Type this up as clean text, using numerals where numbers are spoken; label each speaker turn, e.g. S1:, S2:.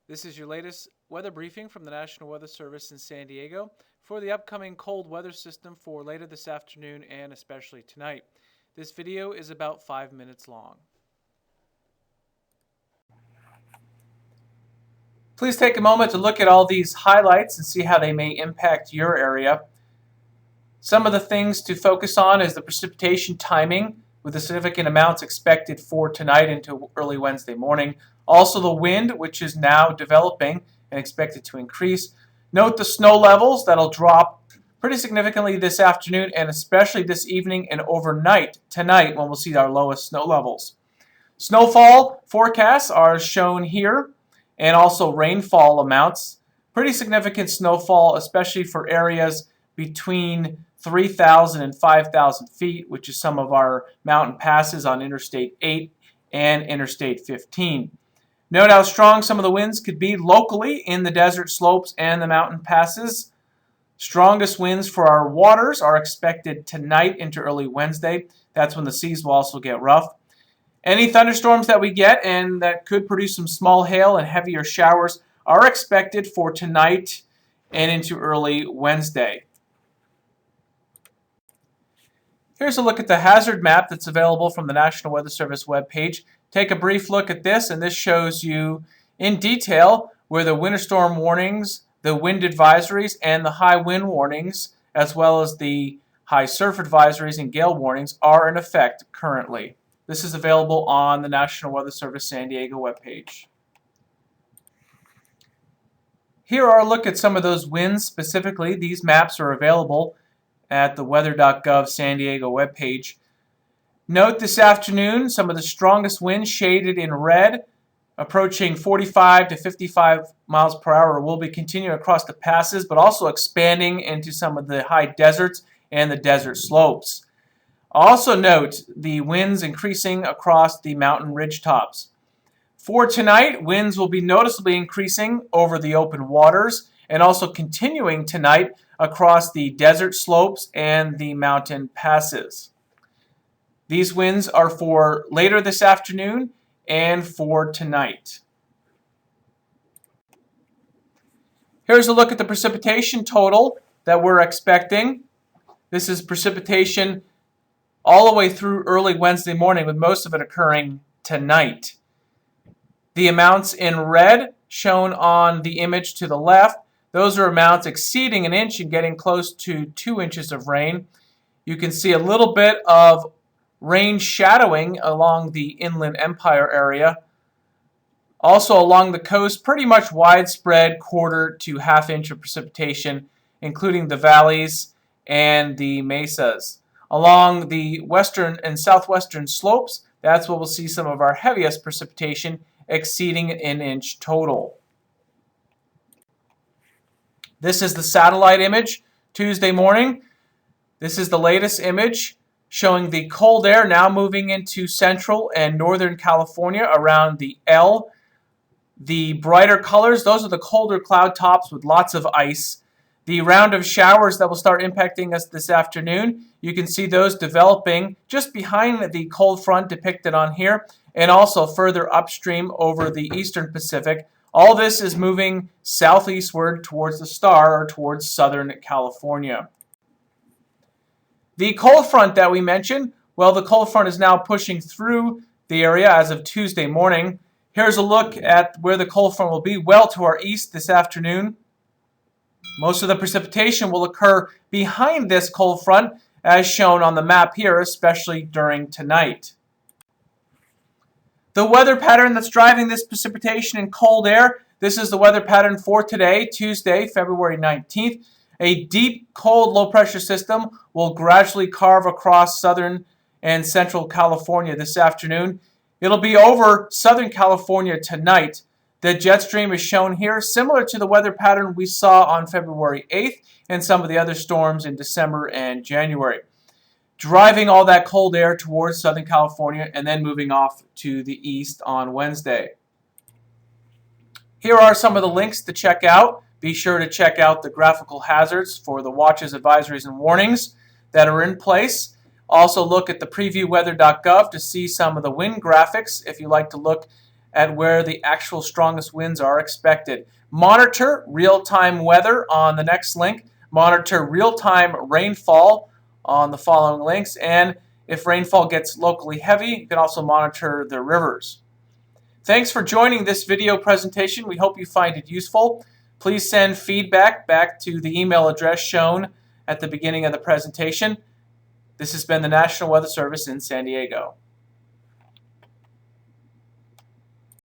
S1: This is your latest weather briefing from the National Weather Service in San Diego for the upcoming cold weather system for later this afternoon and especially tonight. This video is about 5 minutes long. Please take a moment to look at all these highlights and see how they may impact your area. Some of the things to focus on is the precipitation timing, with the significant amounts expected for tonight into early Wednesday morning. Also the wind, which is now developing and expected to increase. Note the snow levels that'll drop pretty significantly this afternoon and especially this evening and overnight tonight when we'll see our lowest snow levels. Snowfall forecasts are shown here and also rainfall amounts. Pretty significant snowfall, especially for areas between 3,000 and 5,000 feet, which is some of our mountain passes on Interstate 8 and Interstate 15. Note how strong some of the winds could be locally in the desert slopes and the mountain passes. Strongest winds for our waters are expected tonight into early Wednesday. That's when the seas will also get rough. Any thunderstorms that we get and that could produce some small hail and heavier showers are expected for tonight and into early Wednesday. Here's a look at the hazard map that's available from the National Weather Service webpage. Take a brief look at this, and this shows you in detail where the winter storm warnings, the wind advisories, and the high wind warnings, as well as the high surf advisories and gale warnings, are in effect currently. This is available on the National Weather Service San Diego webpage. Here are a look at some of those winds specifically. These maps are available at the weather.gov San Diego webpage. Note this afternoon some of the strongest winds shaded in red, approaching 45 to 55 miles per hour, will be continuing across the passes, but also expanding into some of the high deserts and the desert slopes. Also note the winds increasing across the mountain ridge tops. For tonight, winds will be noticeably increasing over the open waters and also continuing tonight across the desert slopes and the mountain passes. These winds are for later this afternoon and for tonight. Here's a look at the precipitation total that we're expecting. This is precipitation all the way through early Wednesday morning, with most of it occurring tonight. The amounts in red shown on the image to the left, those are amounts exceeding an inch and getting close to 2 inches of rain. You can see a little bit of rain shadowing along the Inland Empire area. Also along the coast, pretty much widespread quarter to half inch of precipitation, including the valleys and the mesas. Along the western and southwestern slopes, that's where we'll see some of our heaviest precipitation, exceeding an inch total. This is the satellite image Tuesday morning. This is the latest image showing the cold air now moving into central and northern California around the L. The brighter colors, those are the colder cloud tops with lots of ice. The round of showers that will start impacting us this afternoon, you can see those developing just behind the cold front depicted on here, and also further upstream over the eastern Pacific. All this is moving southeastward towards the star, or towards southern California. The cold front that we mentioned, well, the cold front is now pushing through the area as of Tuesday morning. Here's a look at where the cold front will be, well to our east this afternoon. Most of the precipitation will occur behind this cold front, as shown on the map here, especially during tonight. The weather pattern that's driving this precipitation and cold air, this is the weather pattern for today, Tuesday, February 19th. A deep, cold, low-pressure system will gradually carve across southern and central California this afternoon. It'll be over southern California tonight. The jet stream is shown here, similar to the weather pattern we saw on February 8th and some of the other storms in December and January. Driving all that cold air towards Southern California and then moving off to the east on Wednesday. Here are some of the links to check out. Be sure to check out the graphical hazards for the watches, advisories, and warnings that are in place. Also look at the previewweather.gov to see some of the wind graphics if you like to look at where the actual strongest winds are expected. Monitor real-time weather on the next link. Monitor real-time rainfall on the following links. And if rainfall gets locally heavy, you can also monitor the rivers. Thanks for joining this video presentation. We hope you find it useful. Please send feedback back to the email address shown at the beginning of the presentation. This has been the National Weather Service in San Diego.